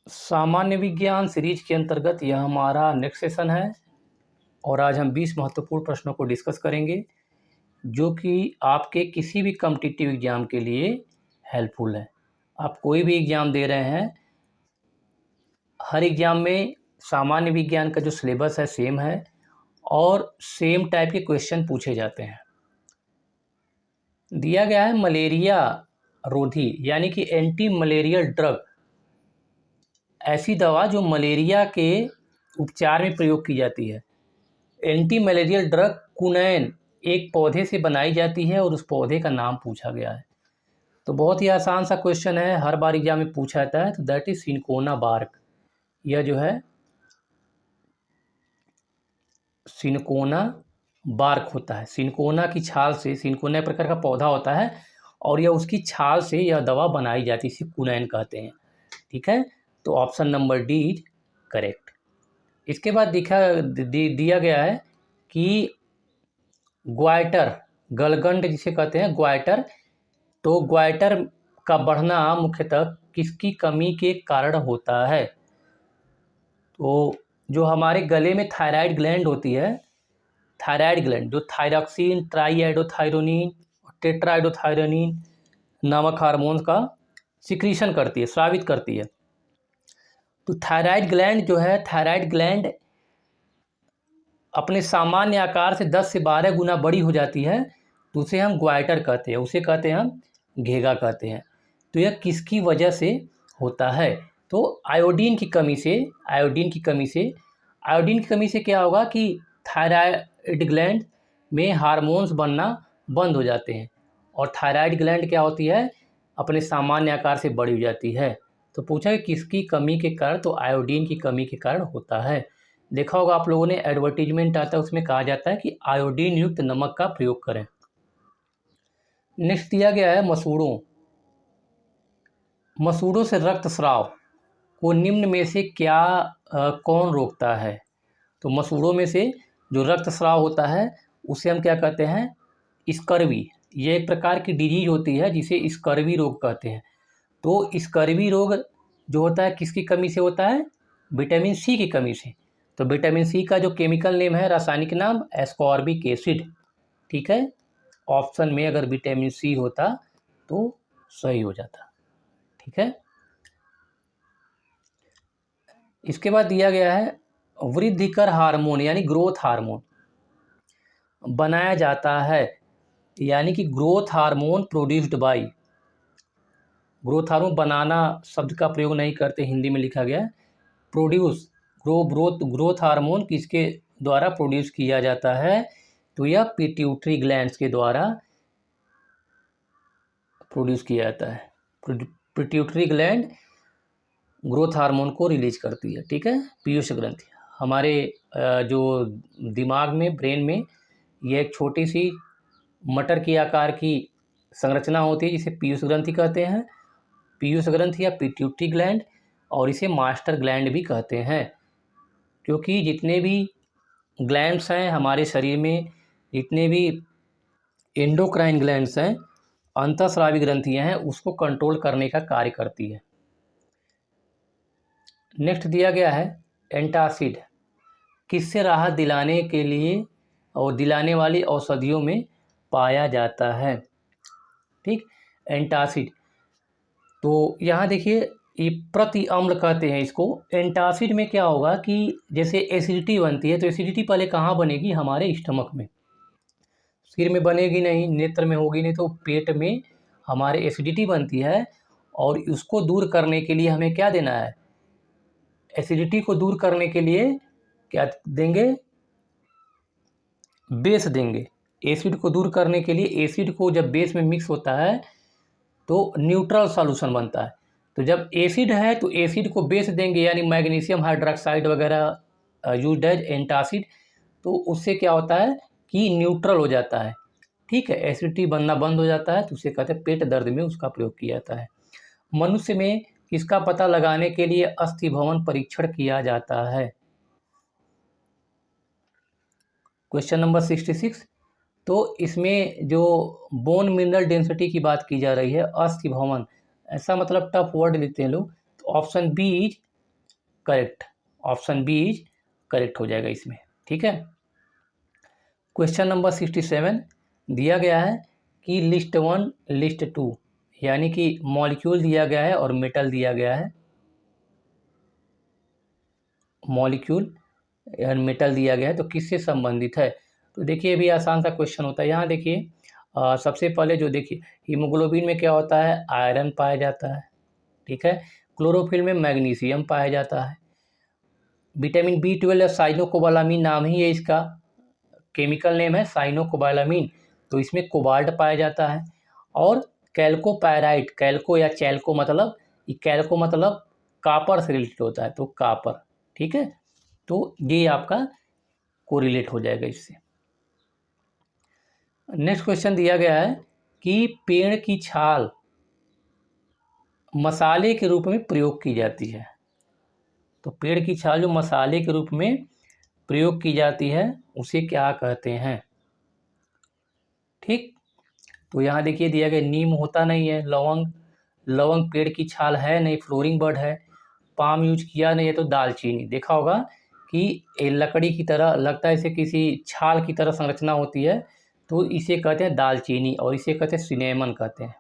सामान्य विज्ञान सीरीज के अंतर्गत यह हमारा नेक्स्ट सेशन है और आज हम 20 महत्वपूर्ण प्रश्नों को डिस्कस करेंगे जो कि आपके किसी भी कॉम्पिटिटिव एग्जाम के लिए हेल्पफुल है। आप कोई भी एग्ज़ाम दे रहे हैं, हर एग्ज़ाम में सामान्य विज्ञान का जो सिलेबस है सेम है और सेम टाइप के क्वेश्चन पूछे जाते हैं। दिया गया है मलेरिया रोधी यानी कि एंटी मलेरियल ड्रग, ऐसी दवा जो मलेरिया के उपचार में प्रयोग की जाती है। एंटी मलेरियल ड्रग कुनैन एक पौधे से बनाई जाती है और उस पौधे का नाम पूछा गया है। तो बहुत ही आसान सा क्वेश्चन है, हर बार एग्जाम में पूछा जाता है। तो दैट इज सिनकोना बार्क। यह जो है सिनकोना बार्क होता है। सिनकोना की छाल से, सिनकोना एक प्रकार का पौधा होता है और यह उसकी छाल से यह दवा बनाई जाती है, इसे कुनैन कहते हैं। ठीक है, तो option number D is correct. इसके बाद दिया गया है कि ग्वाइटर, गलगंड जिसे कहते हैं ग्वाइटर, तो ग्वाइटर का बढ़ना मुख्यतः किसकी कमी के कारण होता है? तो जो हमारे गले में थायराइड ग्लैंड होती है, थायराइड ग्लैंड जो थायरॉक्सिन, ट्राईआइडोथायरोनिन, टेट्राआइडोथायरोनिन नामक हार्मोन्स का सिक्रीशन करती है, स्रावित करती है। तो थायराइड ग्लैंड जो है, थायराइड ग्लैंड अपने सामान्य आकार से 10 से 12 गुना बड़ी हो जाती है, तो उसे हम ग्वाइटर कहते हैं, उसे कहते हैं हम घेगा कहते हैं। तो यह किसकी वजह से होता है? तो आयोडीन की कमी से। आयोडीन की कमी से क्या होगा कि थायराइड ग्लैंड में हार्मोन्स बनना बंद हो जाते हैं और थायराइड ग्लैंड क्या होती है, अपने सामान्य आकार से बड़ी हो जाती है। तो पूछा कि किसकी कमी के कारण? तो आयोडीन की कमी के कारण होता है। देखा होगा आप लोगों ने, एडवर्टीजमेंट आता है उसमें कहा जाता है कि आयोडीन युक्त नमक का प्रयोग करें। नेक्स्ट दिया गया है मसूड़ों। मसूड़ों से रक्तस्राव को निम्न में से क्या कौन रोकता है? तो मसूड़ों में से जो रक्तस्राव होता है उसे हम क्या कहते हैं? स्कर्वी। ये एक प्रकार की डिजीज होती है जिसे स्कर्वी रोग कहते हैं। तो स्कर्वी रोग जो होता है किसकी कमी से होता है? विटामिन सी की कमी से। तो विटामिन सी का जो केमिकल नेम है, रासायनिक नाम, एस्कॉर्बिक एसिड। ठीक है, ऑप्शन में अगर विटामिन सी होता तो सही हो जाता। ठीक है, इसके बाद दिया गया है वृद्धिकर हार्मोन यानी ग्रोथ हार्मोन बनाया जाता है, यानी कि growth hormone produced by. Growth hormone बनाना शब्द का प्रयोग नहीं करते, हिंदी में लिखा गया है प्रोड्यूस। ग्रोथ हार्मोन किसके द्वारा प्रोड्यूस किया जाता है? तो यह पिट्यूटरी ग्लैंड्स के द्वारा प्रोड्यूस किया जाता है। पिट्यूटरी ग्लैंड ग्रोथ हार्मोन को रिलीज करती है। ठीक है, पीयूष ग्रंथि हमारे जो दिमाग में, ब्रेन में, यह एक छोटी सी मटर की आकार की संरचना होती है जिसे पीयूष ग्रंथि कहते हैं। पीयूष ग्रंथि या पिट्यूटरी ग्लैंड, और इसे मास्टर ग्लैंड भी कहते हैं, क्योंकि जितने भी ग्लैंड्स हैं हमारे शरीर में, जितने भी एंडोक्राइन ग्लैंड्स हैं, अंतःस्रावी ग्रंथियां हैं, उसको कंट्रोल करने का कार्य करती है। नेक्स्ट दिया गया है एंटासिड, किससे राहत दिलाने के लिए और दिलाने वाली औषधियों में पाया जाता है? ठीक, एंटासिड। तो यहाँ देखिए, ये प्रति अम्ल कहते हैं इसको। एंटासिड में क्या होगा कि जैसे एसिडिटी बनती है, तो एसिडिटी पहले कहाँ बनेगी? हमारे स्टमक में, सिर में बनेगी नहीं, नेत्र में होगी नहीं, तो पेट में हमारे एसिडिटी बनती है और उसको दूर करने के लिए हमें क्या देना है? एसिडिटी को दूर करने के लिए क्या देंगे? बेस देंगे। एसिड को दूर करने के लिए, एसिड को जब बेस में मिक्स होता है तो न्यूट्रल सॉल्यूशन बनता है। तो जब एसिड है तो एसिड को बेस देंगे, यानी मैग्नीशियम हाइड्रोक्साइड वगैरह यूज्ड एज एंटासिड, तो उससे क्या होता है कि न्यूट्रल हो जाता है। ठीक है, एसिडिटी बनना बंद हो जाता है, तो उसे कहते हैं पेट दर्द में उसका प्रयोग किया जाता है। मनुष्य में किसका पता लगाने के लिए अस्थि भवन परीक्षण किया जाता है? Question number 66। तो इसमें जो बोन मिनरल डेंसिटी की बात की जा रही है, अस्थि भवन, ऐसा मतलब टफ वर्ड लिखते हैं लोग। तो option B is correct, option B is correct हो जाएगा इसमें। ठीक है, क्वेश्चन नंबर 67 दिया गया है कि लिस्ट 1 लिस्ट 2, यानी कि मॉलिक्यूल दिया गया है और मेटल दिया गया है, मॉलिक्यूल और मेटल दिया गया है, तो किससे संबंधित है। तो देखिए भी आसान सा क्वेश्चन होता है। यहाँ देखिए सबसे पहले जो देखिए हीमोग्लोबिन में क्या होता है, आयरन पाया जाता है। ठीक है, क्लोरोफिल में मैग्नीशियम पाया जाता है। विटामिन B12 साइनोकोबालामीन नाम ही है इसका, केमिकल नेम है साइनोकोबालामीन, तो इसमें कोबाल्ट पाया जाता है। और कैल्कोपैराइट, कैल्को या चैल्को मतलब, कैल्को मतलब कापर से रिलेटेड होता है, तो कापर। ठीक है, तो ये आपका कोरिलेट हो जाएगा इससे। नेक्स्ट क्वेश्चन दिया गया है कि पेड़ की छाल मसाले के रूप में प्रयोग की जाती है। तो पेड़ की छाल जो मसाले के रूप में प्रयोग की जाती है उसे क्या कहते हैं। ठीक, तो यहाँ देखिए दिया गया नीम होता नहीं है, लवंग, लवंग पेड़ की छाल है नहीं, फ्लोरिंग बर्ड है। पाम यूज किया नहीं है, तो दालचीनी। देखा होगा कि लकड़ी की तरह लगता है, इसे किसी छाल की तरह संरचना होती है, तो इसे कहते हैं दालचीनी, और इसे कहते हैं सिनेमन कहते हैं,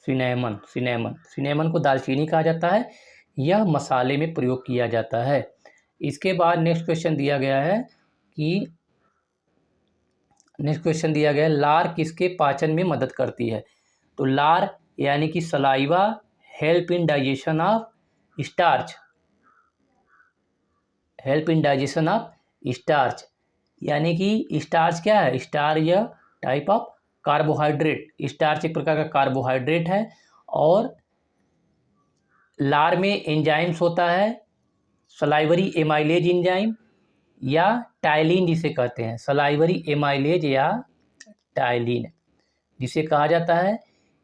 सिनेमन, सिनेमन, सिनेमन को दालचीनी कहा जाता है। यह मसाले में प्रयोग किया जाता है। इसके बाद नेक्स्ट क्वेश्चन दिया गया है कि लार किसके पाचन में मदद करती है। तो लार यानी कि saliva help in digestion of starch, help in digestion of starch, यानी कि स्टार्च क्या है, स्टार्च या टाइप ऑफ कार्बोहाइड्रेट, स्टार्च एक प्रकार का कार्बोहाइड्रेट है। और लार में एंजाइम्स होता है, सलाइवरी एमाइलेज एंजाइम या टाइलिन जिसे कहते हैं, सलाइवरी एमाइलेज या टाइलिन जिसे कहा जाता है।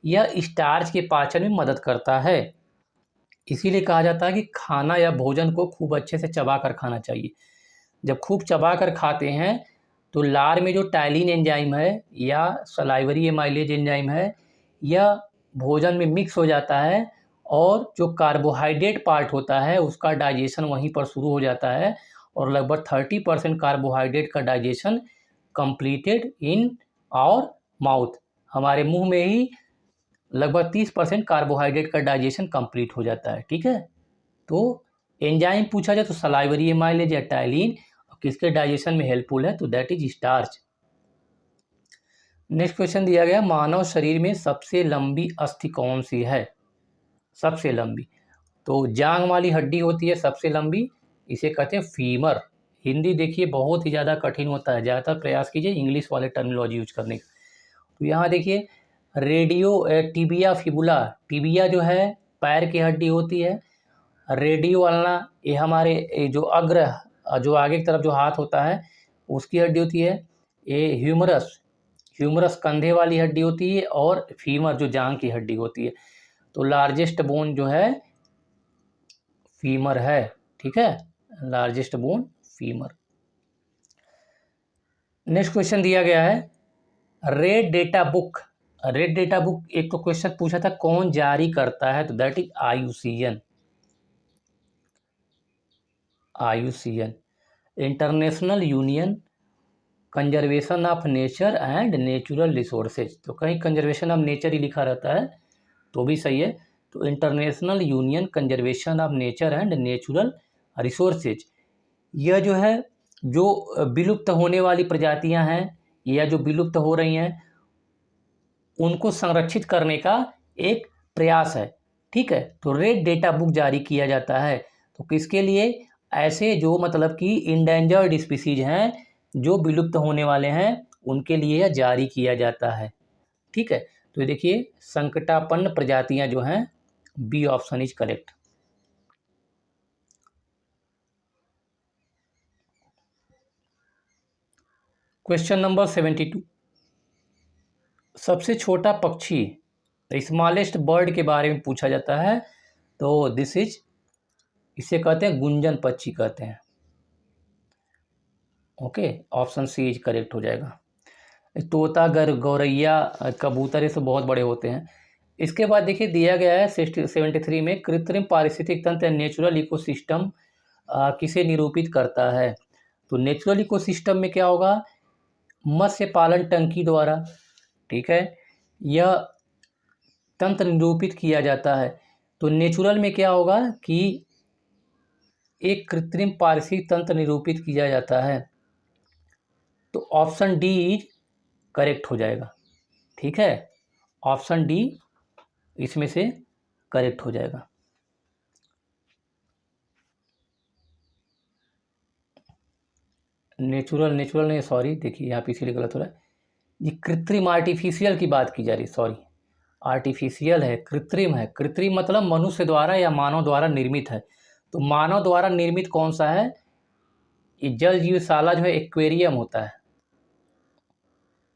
यह स्टार्च के पाचन में मदद करता है। इसीलिए कहा जाता है कि खाना या भोजन को खूब अच्छे से चबा कर खाना चाहिए। जब खूब चबा कर खाते हैं तो लार में जो टाइलिन एंजाइम है या सलाइवरी एमाइलेज एंजाइम है, यह भोजन में मिक्स हो जाता है, और जो कार्बोहाइड्रेट पार्ट होता है उसका डाइजेशन वहीं पर शुरू हो जाता है, और लगभग 30% कार्बोहाइड्रेट का digestion completed in our mouth, हमारे मुंह में ही लगभग 30% कार्बोहाइड्रेट का डाइजेशन कंप्लीट हो जाता है। ठीक है, तो एंजाइम पूछा जाए तो सलाइवरी एमाइलेज या टाइलिन, किसके डाइजेशन में हेल्पफुल है, तो that is starch. Next question दिया गया मानव शरीर में सबसे लंबी अस्थि कौन सी है। सबसे लंबी, तो जांग वाली हड्डी होती है सबसे लंबी, इसे कहते हैं फीमर। हिंदी देखिए बहुत ही ज़्यादा कठिन होता है, ज़्यादातर प्रयास कीजिए इंग्लिश वाले टर्मिनोलॉजी यूज करने का। तो यहाँ देखिए टिबिया फिबुला, टिबिया जो है पैर की हड्डी होती है। रेडियो अल्ना ये हमारे जो अग्र, जो आगे की तरफ जो हाथ होता है उसकी हड्डी होती है। ये ह्यूमरस, ह्यूमरस कंधे वाली हड्डी होती है, और फीमर जो जांग की हड्डी होती है। तो लार्जेस्ट बोन जो है फीमर है। ठीक है, largest bone femur. Next question दिया गया है red data book, red data book एक तो क्वेश्चन पूछा था कौन जारी करता है, तो that is IUCN, IUCN international union conservation of nature and natural resources. तो कहीं कंजर्वेशन ऑफ नेचर ही लिखा रहता है तो भी सही है। तो international union conservation of nature and natural resources, यह जो है जो विलुप्त होने वाली प्रजातियां हैं या जो विलुप्त हो रही हैं उनको संरक्षित करने का एक प्रयास है। ठीक है, तो रेड डेटा बुक जारी किया जाता है, तो किसके लिए, ऐसे जो मतलब कि इंडेंजर्ड स्पीसीज हैं, जो विलुप्त होने वाले हैं, उनके लिए यह जारी किया जाता है। ठीक है, तो ये देखिए संकटापन्न प्रजातियां जो हैं, B option is correct. Question number 72, सबसे छोटा पक्षी, स्मॉलेस्ट बर्ड के बारे में पूछा जाता है, तो दिस इज, इसे कहते हैं गुंजन पक्षी कहते हैं। Okay, option C is correct हो जाएगा। तोता, गौरैया, कबूतर ये सब बहुत बड़े होते हैं। इसके बाद देखिए दिया गया है 73 में, कृत्रिम पारिस्थितिक तंत्र या नेचुरल इकोसिस्टम किसे निरूपित करता है। तो नेचुरल इकोसिस्टम में क्या होगा, मत्स्य पालन टंकी द्वारा, ठीक है, यह तंत्र निरूपित किया जाता है। तो नेचुरल में क्या होगा कि एक कृत्रिम पारिस्थितिक तंत्र निरूपित किया जाता है। तो ऑप्शन डी इज करेक्ट हो जाएगा, ठीक है, ऑप्शन डी इसमें से करेक्ट हो जाएगा। नेचुरल नहीं, सॉरी, देखिए यहाँ पे इसीलिए गलत हो रहा है, ये कृत्रिम आर्टिफिशियल की बात की जा रही, सॉरी, आर्टिफिशियल है, कृत्रिम है। कृत्रिम मतलब मनुष्य द्वारा या मानव द्वारा निर्मित है। तो मानव द्वारा निर्मित कौन सा है, ये जल जीवशाला जो है एक्वेरियम होता है।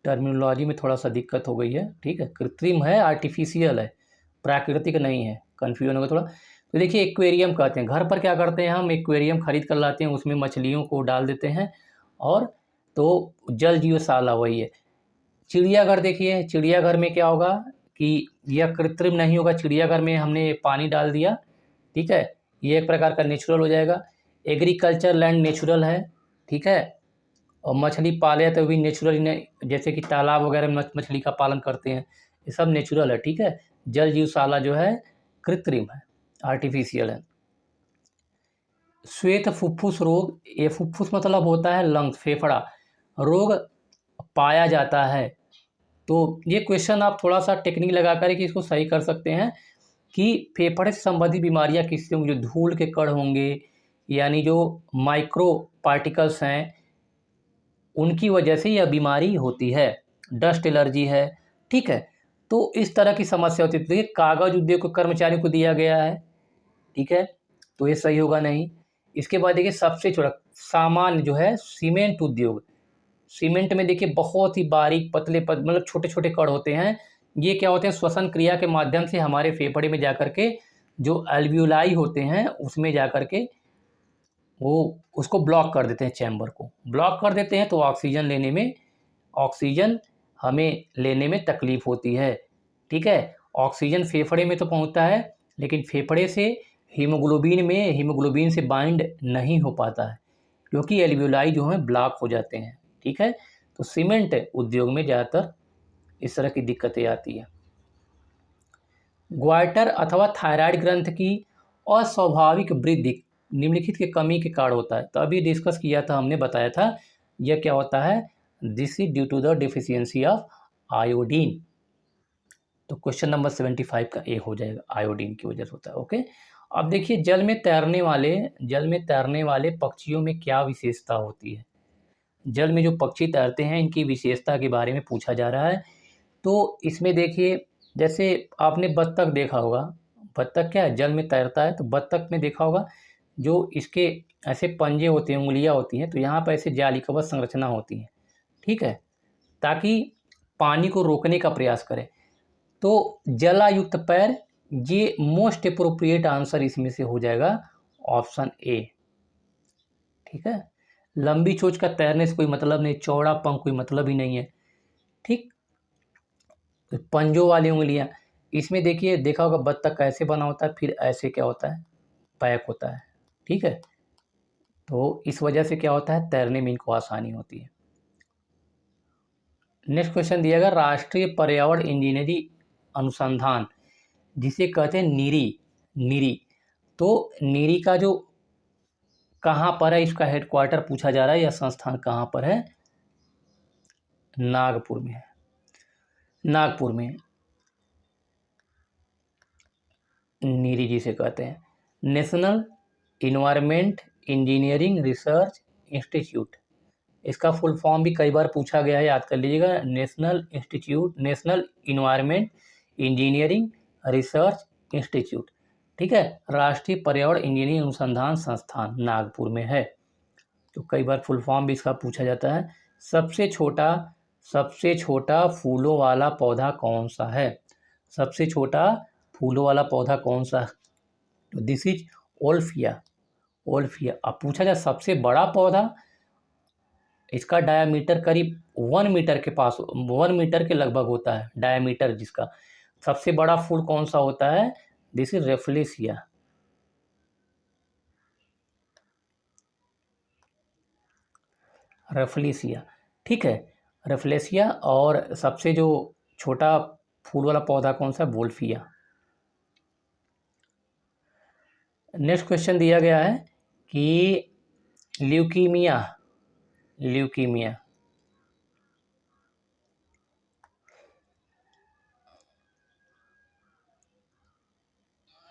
टर्मिनोलॉजी में थोड़ा सा दिक्कत हो गई है, ठीक है, कृत्रिम है, आर्टिफिशियल है, प्राकृतिक नहीं है, कन्फ्यूजन होगा थोड़ा। तो देखिए एक्वेरियम कहते हैं, घर पर क्या करते हैं हम, एक्वेरियम खरीद कर लाते हैं, उसमें मछलियों को डाल देते हैं, और तो जल जीवशाला वही है। चिड़ियाघर देखिए, चिड़ियाघर में क्या होगा कि यह कृत्रिम नहीं होगा, चिड़ियाघर में हमने पानी डाल दिया, ठीक है, ये एक प्रकार का नेचुरल हो जाएगा। एग्रीकल्चर लैंड नेचुरल है, ठीक है, और मछली पाले तो भी नेचुरल, जैसे कि तालाब वगैरह में मछली का पालन करते हैं, ये सब नेचुरल है, ठीक है। जल जीवशाला जो है कृत्रिम है, आर्टिफिशियल है। श्वेत फुफ्फुस रोग, ये फुफ्फुस मतलब होता है लंग्स, फेफड़ा, रोग पाया जाता है। तो ये क्वेश्चन आप थोड़ा सा टेक्निक लगा कर कि इसको सही कर सकते हैं कि फेफड़े से संबंधित बीमारियां किससे होंगी, जो धूल के कण होंगे, यानी जो माइक्रो पार्टिकल्स हैं, उनकी वजह से यह बीमारी होती है, डस्ट एलर्जी है, ठीक है। तो इस तरह की समस्या होती है। देखिए कागज उद्योग के कर्मचारियों को दिया गया है, ठीक है, तो ये सही होगा नहीं। इसके बाद देखिए सबसे छोटा सामान्य जो है सीमेंट उद्योग, सीमेंट में देखिए बहुत ही बारीक पतले मतलब छोटे छोटे कण होते हैं, ये क्या होते हैं, श्वसन क्रिया के माध्यम से हमारे फेफड़े में जाकर के जो एल्वियोलाई होते हैं उसमें जाकर के वो उसको ब्लॉक कर देते हैं, चैम्बर को ब्लॉक कर देते हैं, तो ऑक्सीजन हमें लेने में तकलीफ होती है, ठीक है। ऑक्सीजन फेफड़े में तो पहुंचता है, लेकिन फेफड़े से हीमोग्लोबिन से बाइंड नहीं हो पाता है, क्योंकि एल्वियोलाई जो है ब्लॉक हो जाते हैं, ठीक है। तो सीमेंट उद्योग में ज़्यादातर इस तरह की दिक्कतें आती हैं। ग्वाइटर अथवा थायराइड ग्रंथ की अस्वाभाविक वृद्धि निम्नलिखित के कमी के कारण होता है। तो अभी डिस्कस किया था हमने, बताया था यह क्या होता है, this is due to the deficiency of iodine. तो क्वेश्चन नंबर 75 का ए हो जाएगा, आयोडीन की वजह से होता है, ओके। अब देखिए जल में तैरने वाले पक्षियों में क्या विशेषता होती है। जल में जो पक्षी तैरते हैं इनकी विशेषता के बारे में पूछा जा रहा है। तो इसमें देखिए जैसे आपने बत्तख देखा होगा, बत्तख क्या है, जल में तैरता है, तो बत्तख में देखा होगा जो इसके ऐसे पंजे होते हैं, उंगलियां होती हैं, तो यहाँ पर ऐसे जाली कवच संरचना होती है, ठीक है, ताकि पानी को रोकने का प्रयास करें। तो जलायुक्त पैर, ये मोस्ट अप्रोप्रिएट आंसर इसमें से हो जाएगा ऑप्शन ए, ठीक है। लंबी चोंच का तैरने से कोई मतलब नहीं, चौड़ा पंख कोई मतलब ही नहीं है, ठीक। तो पंजों वाली उंगलियां, इसमें देखिए देखा होगा बत्तख कैसे बना होता है, फिर ऐसे क्या होता है, पैक होता है, ठीक है। तो इस वजह से क्या होता है, तैरने में इनको आसानी होती है। नेक्स्ट क्वेश्चन दिया गया, राष्ट्रीय पर्यावरण इंजीनियरिंग अनुसंधान जिसे कहते हैं नीरी, तो नीरी का जो कहाँ पर है, इसका हेडक्वार्टर पूछा जा रहा है, यह संस्थान कहाँ पर है, नागपुर में है, नागपुर में नीरी जिसे कहते हैं, national environment engineering research institute. इसका फुल फॉर्म भी कई बार पूछा गया है, याद कर लीजिएगा, national environment engineering research institute, ठीक है। राष्ट्रीय पर्यावरण इंजीनियरिंग अनुसंधान संस्थान नागपुर में है। तो कई बार फुल फॉर्म भी इसका पूछा जाता है। सबसे छोटा फूलों वाला पौधा कौन सा है, सबसे छोटा फूलों वाला पौधा कौन सा है, तो दिस इज ओल्फिया। अब पूछा जाए सबसे बड़ा पौधा, इसका डायामीटर करीब 1 मीटर के लगभग होता है डायामीटर जिसका, सबसे बड़ा फूल कौन सा होता है? This is Rafflesia. रेफ्लेसिया, ठीक है, रेफ्लेसिया। और सबसे जो छोटा फूल वाला पौधा कौन सा? वोल्फिया। नेक्स्ट क्वेश्चन दिया गया है कि ल्यूकीमिया, ल्यूकीमिया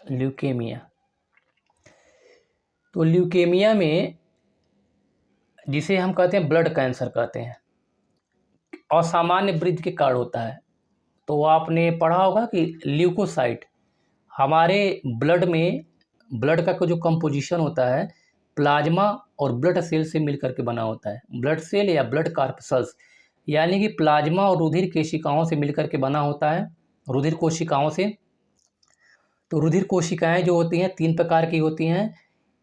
ल्यूकेमिया, तो ल्यूकेमिया में जिसे हम कहते हैं ब्लड कैंसर कहते हैं, असामान्य वृद्धि के कारण होता है। तो आपने पढ़ा होगा कि ल्यूकोसाइट हमारे ब्लड में, ब्लड का जो कंपोजिशन होता है प्लाज्मा और ब्लड सेल से मिलकर के बना होता है। ब्लड सेल या ब्लड कार्पसल्स, यानी कि प्लाज्मा और रुधिर कोशिकाओं से मिलकर के बना होता है, रुधिर कोशिकाओं से। तो रुधिर कोशिकाएं जो होती हैं 3 प्रकार की होती हैं,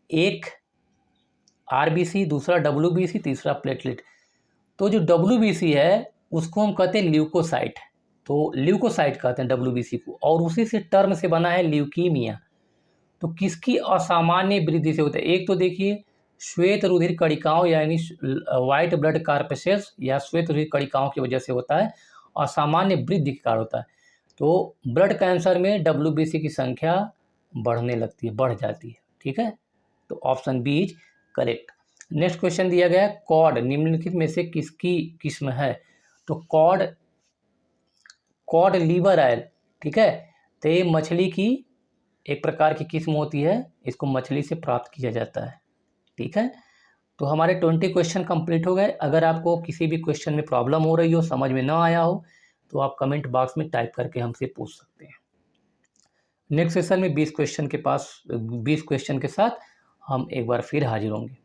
एक आरबीसी, दूसरा डब्ल्यूबीसी, तीसरा प्लेटलेट। तो जो डब्ल्यूबीसी है उसको हम कहते हैं ल्यूकोसाइट, तो ल्यूकोसाइट कहते हैं डब्ल्यूबीसी को, और उसी से टर्म से बना है ल्यूकीमिया। तो किसकी असामान्य वृद्धि से होता है? एक तो देखिए श्वेत रुधिर कणिकाओं यानी व्हाइट ब्लड कार्पसेल्स या श्वेत रुधिर कणिकाओं की वजह से होता है, असामान्य वृद्धि के कारण होता है। तो ब्लड कैंसर में डब्ल्यूबीसी की संख्या बढ़ने लगती है, बढ़ जाती है, ठीक है। तो option B is correct. Next question दिया गया है, कॉड निम्नलिखित में से किसकी किस्म है? तो कॉड लीवर ऑयल, ठीक है। तो ये मछली की एक प्रकार की किस्म होती है, इसको मछली से प्राप्त किया जाता है, ठीक है। तो हमारे 20 क्वेश्चन कंप्लीट हो गए। अगर आपको किसी भी क्वेश्चन में प्रॉब्लम हो रही हो, समझ में ना आया हो, तो आप कमेंट बॉक्स में टाइप करके हमसे पूछ सकते हैं। नेक्स्ट सेशन में 20 क्वेश्चन के साथ हम एक बार फिर हाजिर होंगे।